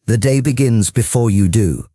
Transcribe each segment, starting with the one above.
The day begins before you do.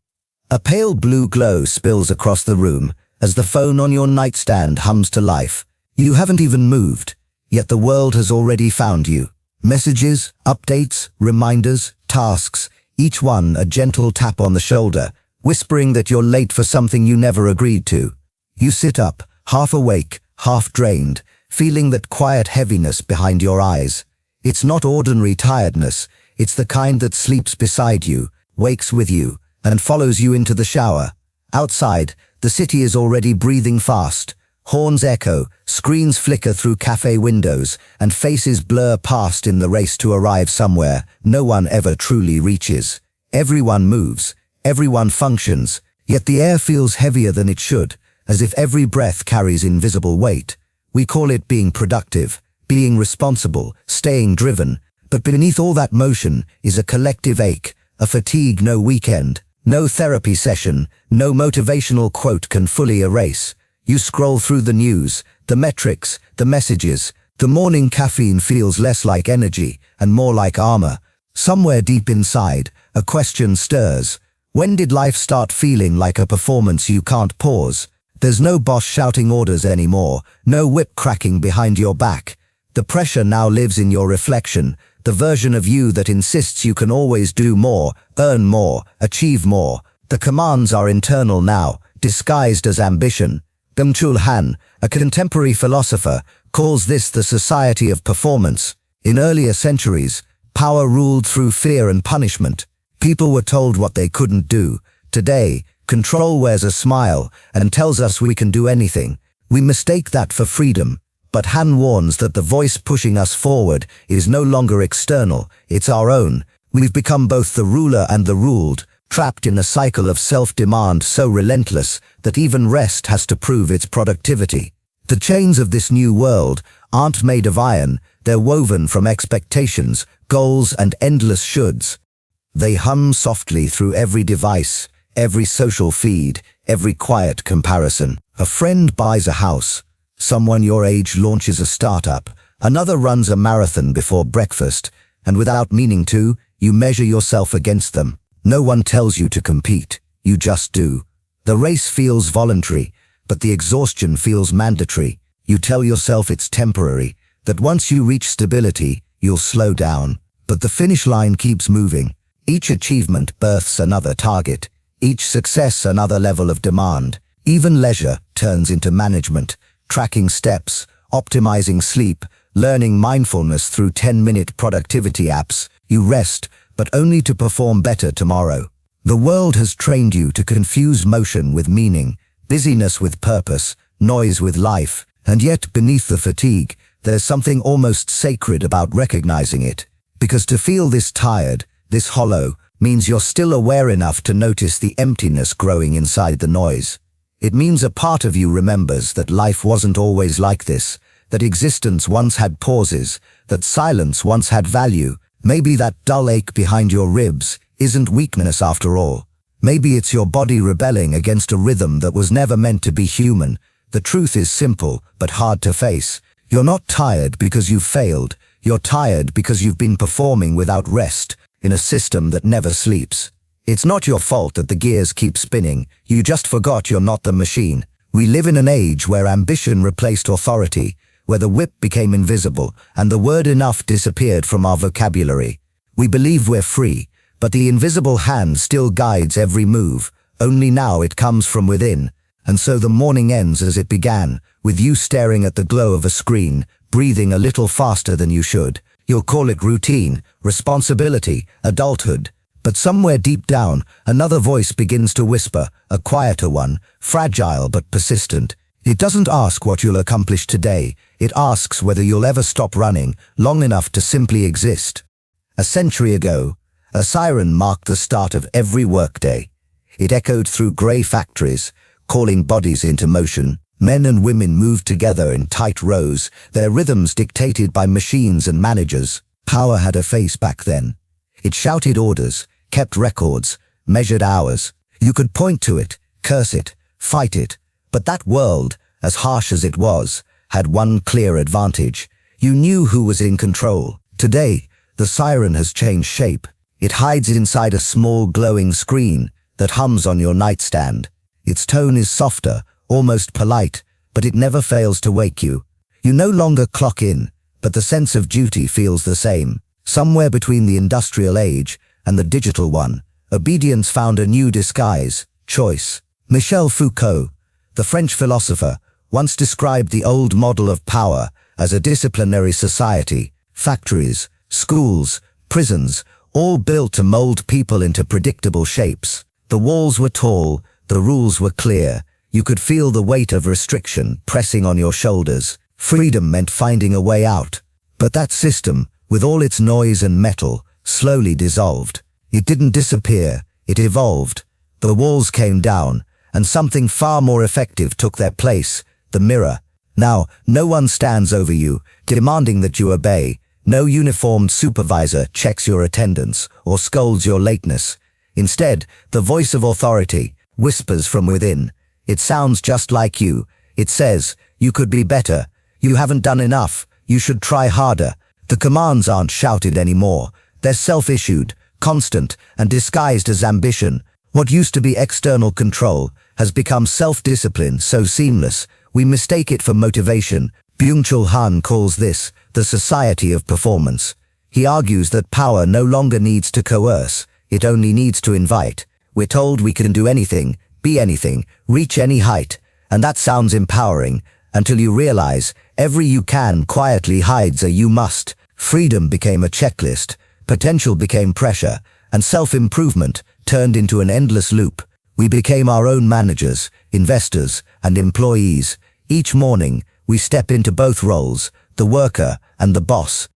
A pale blue glow spills across the room as the phone on your nightstand hums to life. You haven't even moved, yet the world has already found you. Messages, updates, reminders, tasks, each one a gentle tap on the shoulder, whispering that you're late for something you never agreed to. You sit up, half awake, half drained, feeling that quiet heaviness behind your eyes. It's not ordinary tiredness, it's the kind that sleeps beside you, wakes with you, and follows you into the shower. Outside, the city is already breathing fast. Horns echo, screens flicker through cafe windows, and faces blur past in the race to arrive somewhere no one ever truly reaches. Everyone moves, everyone functions, yet the air feels heavier than it should, as if every breath carries invisible weight. We call it being productive, being responsible, staying driven, but beneath all that motion is a collective ache, a fatigue no weekend, no therapy session, no motivational quote can fully erase. You scroll through the news, the metrics, the messages. The morning caffeine feels less like energy and more like armor. Somewhere deep inside, a question stirs. When did life start feeling like a performance you can't pause? There's no boss shouting orders anymore, no whip cracking behind your back. The pressure now lives in your reflection, the version of you that insists you can always do more, earn more, achieve more. The commands are internal now, disguised as ambition. Byung-Chul Han, a contemporary philosopher, calls this the society of performance. In earlier centuries, power ruled through fear and punishment. People were told what they couldn't do. Today, control wears a smile and tells us we can do anything. We mistake that for freedom. But Han warns that the voice pushing us forward is no longer external, it's our own. We've become both the ruler and the ruled, trapped in a cycle of self-demand so relentless that even rest has to prove its productivity. The chains of this new world aren't made of iron, they're woven from expectations, goals, and endless shoulds. They hum softly through every device, every social feed, every quiet comparison. A friend buys a house. Someone your age launches a startup. Another runs a marathon before breakfast, and without meaning to, you measure yourself against them. No one tells you to compete, you just do. The race feels voluntary, but the exhaustion feels mandatory. You tell yourself it's temporary, that once you reach stability, you'll slow down. But the finish line keeps moving. Each achievement births another target, each success another level of demand. Even leisure turns into management, tracking steps, optimizing sleep, learning mindfulness through 10-minute productivity apps. You rest, but only to perform better tomorrow. The world has trained you to confuse motion with meaning, busyness with purpose, noise with life, and yet beneath the fatigue, there's something almost sacred about recognizing it. Because to feel this tired, this hollow, means you're still aware enough to notice the emptiness growing inside the noise. It means a part of you remembers that life wasn't always like this, that existence once had pauses, that silence once had value. Maybe that dull ache behind your ribs isn't weakness after all. Maybe it's your body rebelling against a rhythm that was never meant to be human. The truth is simple, but hard to face. You're not tired because you've failed. You're tired because you've been performing without rest, in a system that never sleeps. It's not your fault that the gears keep spinning. You just forgot you're not the machine. We live in an age where ambition replaced authority, where the whip became invisible, and the word enough disappeared from our vocabulary. We believe we're free, but the invisible hand still guides every move, only now it comes from within. And so the morning ends as it began, with you staring at the glow of a screen, breathing a little faster than you should. You'll call it routine, responsibility, adulthood. But somewhere deep down, another voice begins to whisper, a quieter one, fragile but persistent. It doesn't ask what you'll accomplish today, it asks whether you'll ever stop running long enough to simply exist. A century ago, a siren marked the start of every workday. It echoed through grey factories, calling bodies into motion. Men and women moved together in tight rows, their rhythms dictated by machines and managers. Power had a face back then. It shouted orders, kept records, measured hours. You could point to it, curse it, fight it. But that world, as harsh as it was, had one clear advantage. You knew who was in control. Today, the siren has changed shape. It hides inside a small glowing screen that hums on your nightstand. Its tone is softer, almost polite, but it never fails to wake you. You no longer clock in, but the sense of duty feels the same. Somewhere between the industrial age and the digital one, obedience found a new disguise: choice. Michel Foucault, the French philosopher, once described the old model of power as a disciplinary society: factories, schools, prisons, all built to mold people into predictable shapes. The walls were tall, the rules were clear. You could feel the weight of restriction pressing on your shoulders. Freedom meant finding a way out. But that system, with all its noise and metal, slowly dissolved. It didn't disappear, it evolved. The walls came down, and something far more effective took their place: the mirror. Now, no one stands over you, demanding that you obey. No uniformed supervisor checks your attendance or scolds your lateness. Instead, the voice of authority whispers from within. It sounds just like you. It says, "You could be better. You haven't done enough. You should try harder." The commands aren't shouted anymore. They're self-issued, constant, and disguised as ambition. What used to be external control has become self-discipline so seamless, we mistake it for motivation. Byung-Chul Han calls this the society of performance. He argues that power no longer needs to coerce, it only needs to invite. We're told we can do anything, be anything, reach any height, and that sounds empowering, until you realize every "you can" quietly hides a "you must." Freedom became a checklist, potential became pressure, and self-improvement turned into an endless loop. We became our own managers, investors, and employees. Each morning, we step into both roles, the worker and the boss.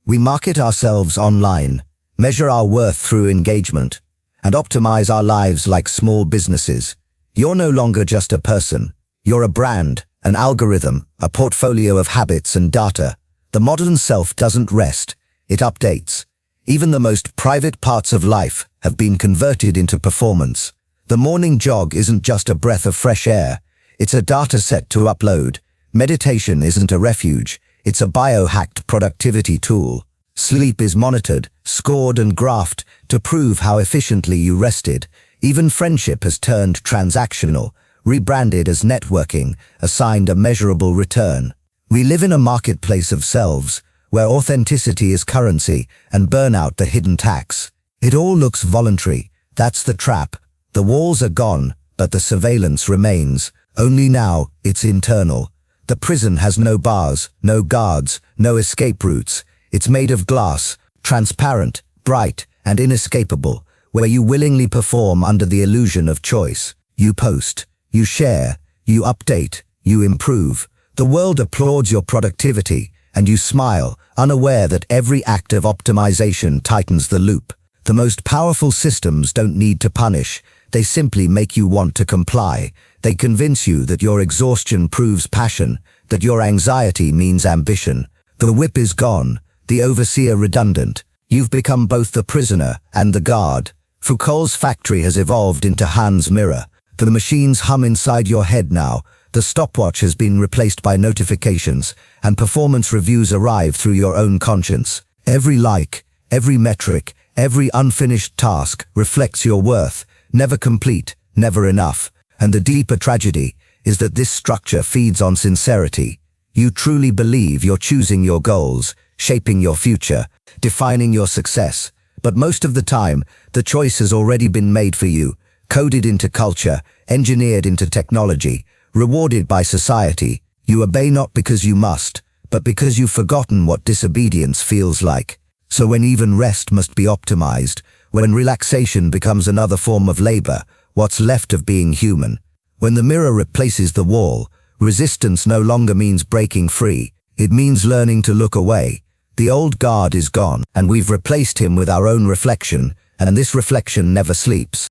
We market ourselves online, measure our worth through engagement, and optimize our lives like small businesses. You're no longer just a person. You're a brand, an algorithm, a portfolio of habits and data. The modern self doesn't rest, it updates. Even the most private parts of life have been converted into performance. The morning jog isn't just a breath of fresh air, it's a data set to upload. Meditation isn't a refuge, it's a biohacked productivity tool. Sleep is monitored, scored and graphed to prove how efficiently you rested. Even friendship has turned transactional, rebranded as networking, assigned a measurable return. We live in a marketplace of selves, where authenticity is currency and burnout the hidden tax. It all looks voluntary. That's the trap. The walls are gone, but the surveillance remains. Only now, it's internal. The prison has no bars, no guards, no escape routes. It's made of glass, transparent, bright, and inescapable, where you willingly perform under the illusion of choice. You post, you share, you update, you improve. The world applauds your productivity, and you smile, unaware that every act of optimization tightens the loop. The most powerful systems don't need to punish, they simply make you want to comply. They convince you that your exhaustion proves passion, that your anxiety means ambition. The whip is gone, the overseer redundant. You've become both the prisoner and the guard. Foucault's factory has evolved into Han's mirror. The machines hum inside your head now. The stopwatch has been replaced by notifications, and performance reviews arrive through your own conscience. Every like, every metric, every unfinished task reflects your worth. Never complete, never enough. And the deeper tragedy is that this structure feeds on sincerity. You truly believe you're choosing your goals, shaping your future, defining your success. But most of the time, the choice has already been made for you, coded into culture, engineered into technology, rewarded by society. You obey not because you must, but because you've forgotten what disobedience feels like. So when even rest must be optimized, when relaxation becomes another form of labor, what's left of being human? When the mirror replaces the wall, resistance no longer means breaking free. It means learning to look away. The old guard is gone, and we've replaced him with our own reflection, and this reflection never sleeps.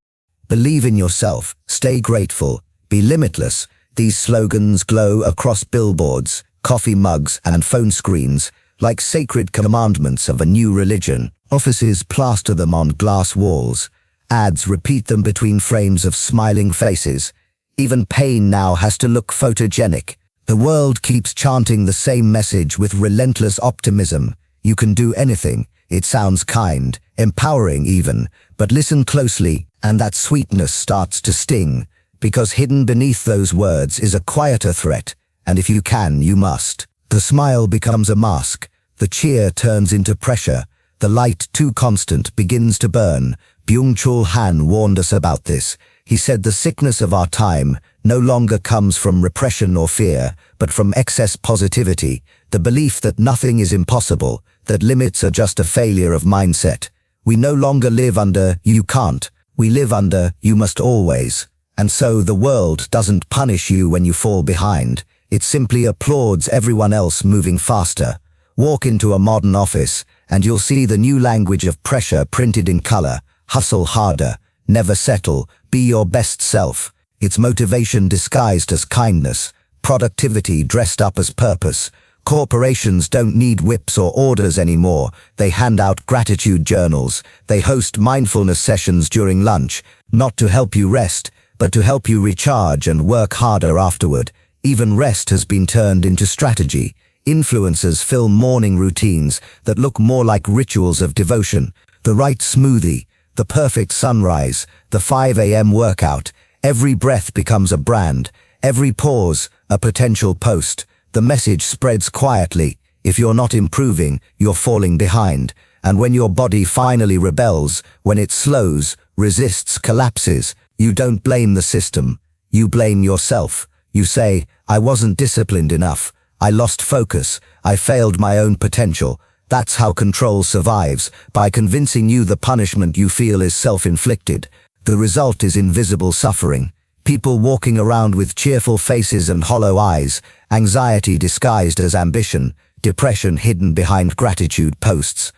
Believe in yourself, stay grateful, be limitless. These slogans glow across billboards, coffee mugs, and phone screens, like sacred commandments of a new religion. Offices plaster them on glass walls. Ads repeat them between frames of smiling faces. Even pain now has to look photogenic. The world keeps chanting the same message with relentless optimism. You can do anything. It sounds kind, empowering even, but listen closely, and that sweetness starts to sting, because hidden beneath those words is a quieter threat, and if you can, you must. The smile becomes a mask, the cheer turns into pressure, the light too constant begins to burn. Byung-Chul Han warned us about this. He said the sickness of our time no longer comes from repression or fear, but from excess positivity, the belief that nothing is impossible, that limits are just a failure of mindset. We no longer live under, "you can't," we live under, "you must always." And so the world doesn't punish you when you fall behind. It simply applauds everyone else moving faster. Walk into a modern office, and you'll see the new language of pressure printed in color. Hustle harder, never settle, be your best self. It's motivation disguised as kindness, productivity dressed up as purpose. Corporations don't need whips or orders anymore. They hand out gratitude journals. They host mindfulness sessions during lunch, not to help you rest, but to help you recharge and work harder afterward. Even rest has been turned into strategy. Influencers film morning routines that look more like rituals of devotion. The right smoothie, the perfect sunrise, the 5 a.m. workout. Every breath becomes a brand. Every pause, a potential post. The message spreads quietly. If you're not improving, you're falling behind. And when your body finally rebels, when it slows, resists, collapses, you don't blame the system. You blame yourself. You say, "I wasn't disciplined enough. I lost focus. I failed my own potential." That's how control survives, by convincing you the punishment you feel is self-inflicted. The result is invisible suffering. People walking around with cheerful faces and hollow eyes, anxiety disguised as ambition, depression hidden behind gratitude posts,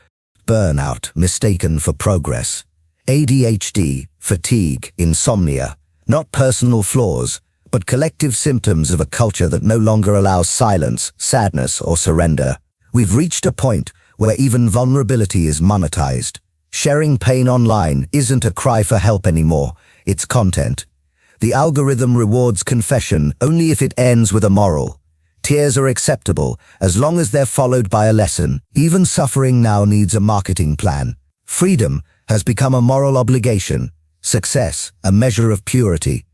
burnout mistaken for progress, ADHD, fatigue, insomnia, not personal flaws, but collective symptoms of a culture that no longer allows silence, sadness, or surrender. We've reached a point where even vulnerability is monetized. Sharing pain online isn't a cry for help anymore, it's content. The algorithm rewards confession only if it ends with a moral. Tears are acceptable as long as they're followed by a lesson. Even suffering now needs a marketing plan. Freedom has become a moral obligation. Success, a measure of purity.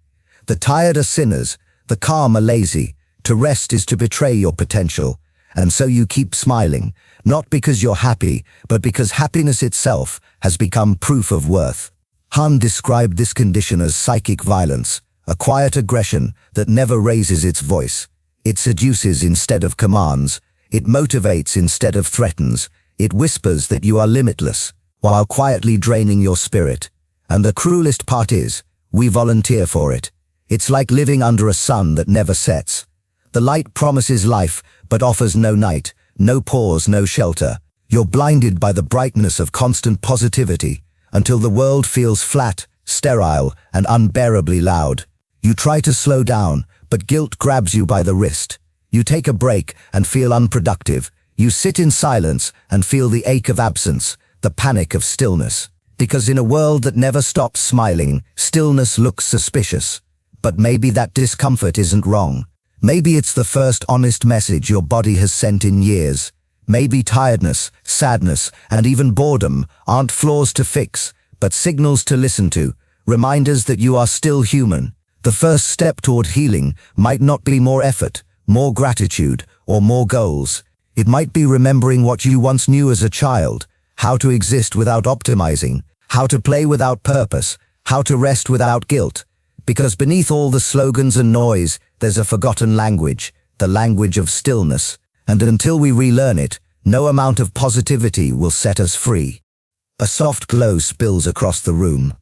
The tired are sinners, the calm are lazy. To rest is to betray your potential. And so you keep smiling, not because you're happy, but because happiness itself has become proof of worth. Han described this condition as psychic violence, a quiet aggression that never raises its voice. It seduces instead of commands. It motivates instead of threatens. It whispers that you are limitless, while quietly draining your spirit. And the cruelest part is, we volunteer for it. It's like living under a sun that never sets. The light promises life, but offers no night, no pause, no shelter. You're blinded by the brightness of constant positivity, until the world feels flat, sterile, and unbearably loud. You try to slow down, but guilt grabs you by the wrist. You take a break and feel unproductive. You sit in silence and feel the ache of absence, the panic of stillness. Because in a world that never stops smiling, stillness looks suspicious. But maybe that discomfort isn't wrong. Maybe it's the first honest message your body has sent in years. Maybe tiredness, sadness, and even boredom aren't flaws to fix, but signals to listen to, reminders that you are still human. The first step toward healing might not be more effort, more gratitude, or more goals. It might be remembering what you once knew as a child, how to exist without optimizing, how to play without purpose, how to rest without guilt. Because beneath all the slogans and noise, there's a forgotten language, the language of stillness. And until we relearn it, no amount of positivity will set us free. A soft glow spills across the room.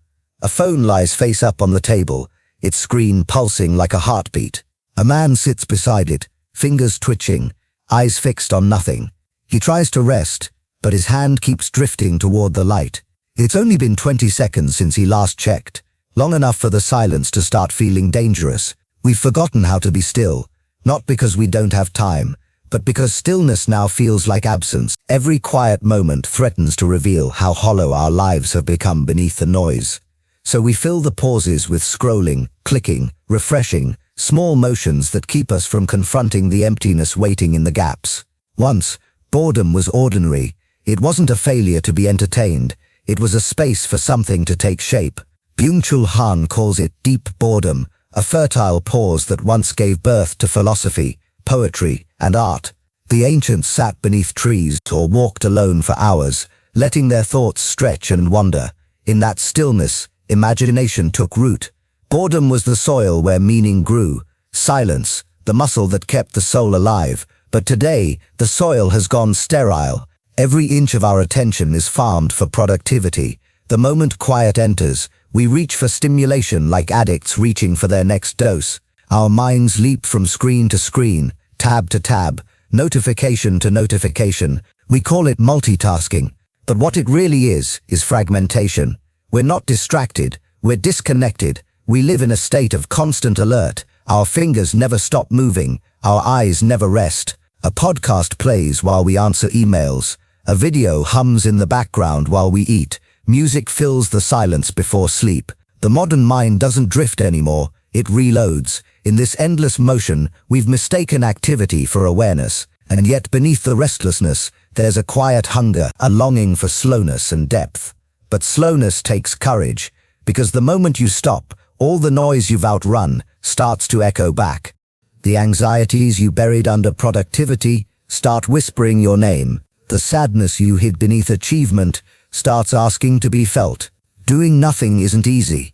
A phone lies face up on the table, its screen pulsing like a heartbeat. A man sits beside it, fingers twitching, eyes fixed on nothing. He tries to rest, but his hand keeps drifting toward the light. It's only been 20 seconds since he last checked, long enough for the silence to start feeling dangerous. We've forgotten how to be still, not because we don't have time, but because stillness now feels like absence. Every quiet moment threatens to reveal how hollow our lives have become beneath the noise. So we fill the pauses with scrolling, clicking, refreshing, small motions that keep us from confronting the emptiness waiting in the gaps. Once, boredom was ordinary. It wasn't a failure to be entertained. It was a space for something to take shape. Byung-Chul Han calls it deep boredom, a fertile pause that once gave birth to philosophy, poetry, and art. The ancients sat beneath trees or walked alone for hours, letting their thoughts stretch and wander. In that stillness, imagination took root. Boredom was the soil where meaning grew. Silence, the muscle that kept the soul alive. But today, the soil has gone sterile. Every inch of our attention is farmed for productivity. The moment quiet enters, we reach for stimulation like addicts reaching for their next dose. Our minds leap from screen to screen, tab to tab, notification to notification. We call it multitasking. But what it really is fragmentation. We're not distracted, we're disconnected. We live in a state of constant alert. Our fingers never stop moving, our eyes never rest. A podcast plays while we answer emails. A video hums in the background while we eat. Music fills the silence before sleep. The modern mind doesn't drift anymore, it reloads. In this endless motion, we've mistaken activity for awareness. And yet beneath the restlessness, there's a quiet hunger, a longing for slowness and depth. But slowness takes courage, because the moment you stop, all the noise you've outrun starts to echo back. The anxieties you buried under productivity start whispering your name. The sadness you hid beneath achievement starts asking to be felt. Doing nothing isn't easy.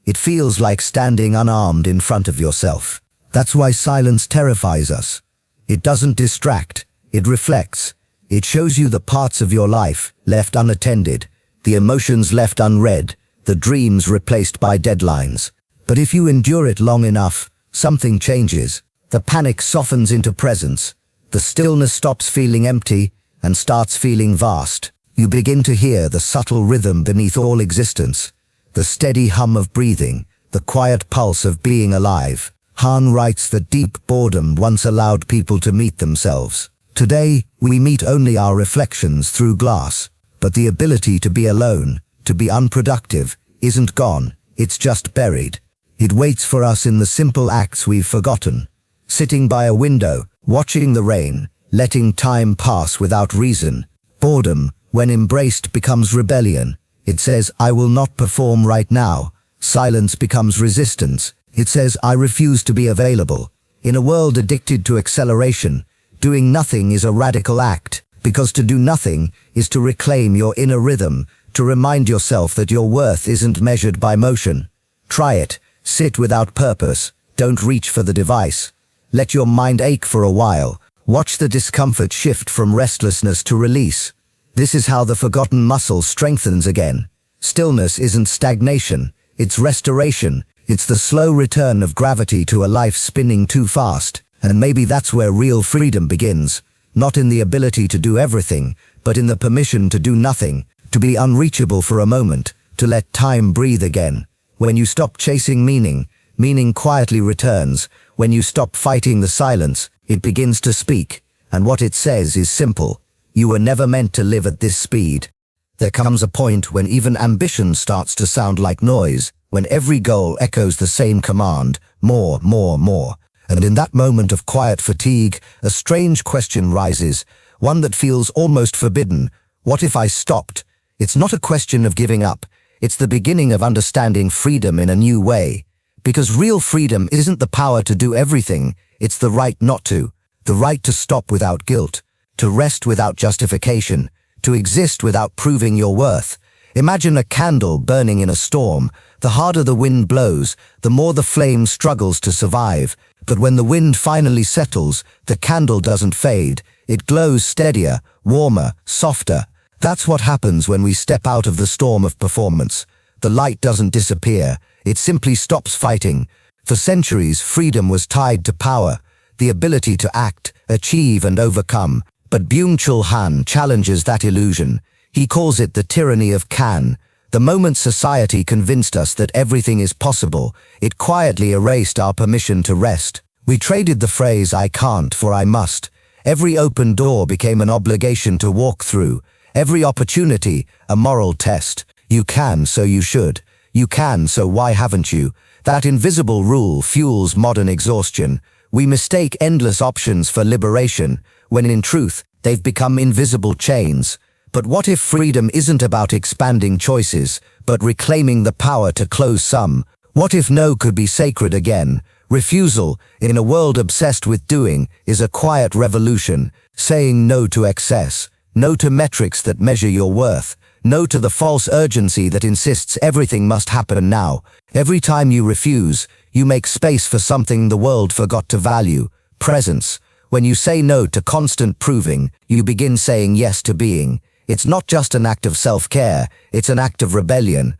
It feels like standing unarmed in front of yourself. That's why silence terrifies us. It doesn't distract, it reflects. It shows you the parts of your life left unattended, the emotions left unread, the dreams replaced by deadlines. But if you endure it long enough, something changes. The panic softens into presence. The stillness stops feeling empty and starts feeling vast. You begin to hear the subtle rhythm beneath all existence, the steady hum of breathing, the quiet pulse of being alive. Han writes that deep boredom once allowed people to meet themselves. Today, we meet only our reflections through glass. But the ability to be alone, to be unproductive, isn't gone, it's just buried. It waits for us in the simple acts we've forgotten. Sitting by a window, watching the rain, letting time pass without reason. Boredom, when embraced, becomes rebellion. It says, I will not perform right now. Silence becomes resistance. It says, I refuse to be available. In a world addicted to acceleration, doing nothing is a radical act, because to do nothing is to reclaim your inner rhythm, to remind yourself that your worth isn't measured by motion. Try it. Sit without purpose. Don't reach for the device. Let your mind ache for a while. Watch the discomfort shift from restlessness to release. This is how the forgotten muscle strengthens again. Stillness isn't stagnation, it's restoration. It's the slow return of gravity to a life spinning too fast. And maybe that's where real freedom begins. Not in the ability to do everything, but in the permission to do nothing, to be unreachable for a moment, to let time breathe again. When you stop chasing meaning, meaning quietly returns. When you stop fighting the silence, it begins to speak. And what it says is simple. You were never meant to live at this speed. There comes a point when even ambition starts to sound like noise, when every goal echoes the same command, more, more, more. And in that moment of quiet fatigue, a strange question rises, one that feels almost forbidden. What if I stopped? It's not a question of giving up. It's the beginning of understanding freedom in a new way. Because real freedom isn't the power to do everything, it's the right not to. The right to stop without guilt, to rest without justification, to exist without proving your worth. Imagine a candle burning in a storm. The harder the wind blows, the more the flame struggles to survive. But when the wind finally settles, the candle doesn't fade. It glows steadier, warmer, softer. That's what happens when we step out of the storm of performance. The light doesn't disappear. It simply stops fighting. For centuries, freedom was tied to power, the ability to act, achieve, and overcome. But Byung-Chul Han challenges that illusion. He calls it the tyranny of can. The moment society convinced us that everything is possible, it quietly erased our permission to rest. We traded the phrase "I can't" for "I must." Every open door became an obligation to walk through. Every opportunity, a moral test. You can, so you should. You can, so why haven't you? That invisible rule fuels modern exhaustion. We mistake endless options for liberation, when in truth, they've become invisible chains. But what if freedom isn't about expanding choices, but reclaiming the power to close some? What if no could be sacred again? Refusal, in a world obsessed with doing, is a quiet revolution, saying no to excess, no to metrics that measure your worth, no to the false urgency that insists everything must happen now. Every time you refuse, you make space for something the world forgot to value: presence. When you say no to constant proving, you begin saying yes to being. It's not just an act of self-care, it's an act of rebellion.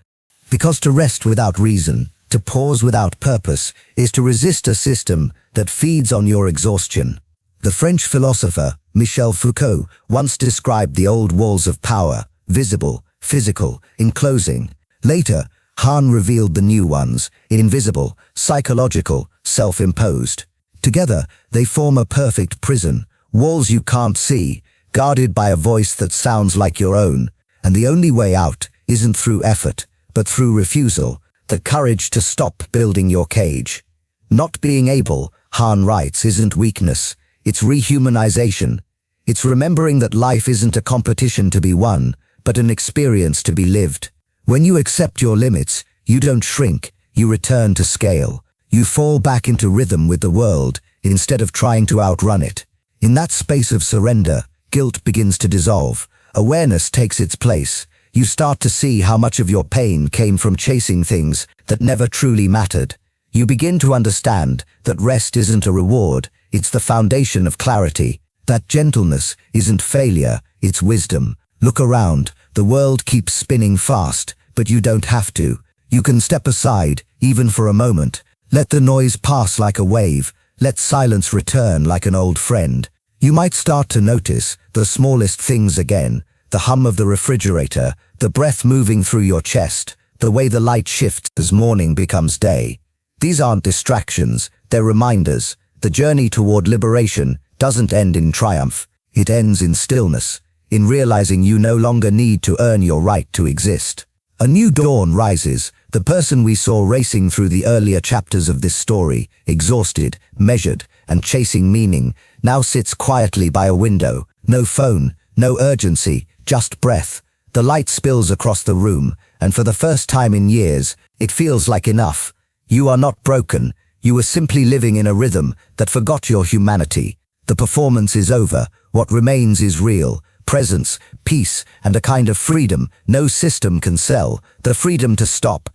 Because to rest without reason, to pause without purpose, is to resist a system that feeds on your exhaustion. The French philosopher Michel Foucault once described the old walls of power, visible, physical, enclosing. Later, Hahn revealed the new ones, invisible, psychological, self-imposed. Together, they form a perfect prison, walls you can't see, guarded by a voice that sounds like your own. And the only way out isn't through effort, but through refusal, the courage to stop building your cage. Not being able, Hahn writes, isn't weakness, it's rehumanization. It's remembering that life isn't a competition to be won, but an experience to be lived. When you accept your limits, you don't shrink, you return to scale. You fall back into rhythm with the world, instead of trying to outrun it. In that space of surrender, guilt begins to dissolve. Awareness takes its place. You start to see how much of your pain came from chasing things that never truly mattered. You begin to understand that rest isn't a reward, it's the foundation of clarity. That gentleness isn't failure, it's wisdom. Look around, the world keeps spinning fast, but you don't have to. You can step aside, even for a moment. Let the noise pass like a wave. Let silence return like an old friend. You might start to notice the smallest things again, the hum of the refrigerator, the breath moving through your chest, the way the light shifts as morning becomes day. These aren't distractions, they're reminders. The journey toward liberation doesn't end in triumph. It ends in stillness, in realizing you no longer need to earn your right to exist. A new dawn rises. The person we saw racing through the earlier chapters of this story, exhausted, measured, and chasing meaning, now sits quietly by a window. No phone, no urgency, just breath. The light spills across the room, and for the first time in years, it feels like enough. You are not broken. You were simply living in a rhythm that forgot your humanity. The performance is over. What remains is real. Presence, peace, and a kind of freedom no system can sell. The freedom to stop,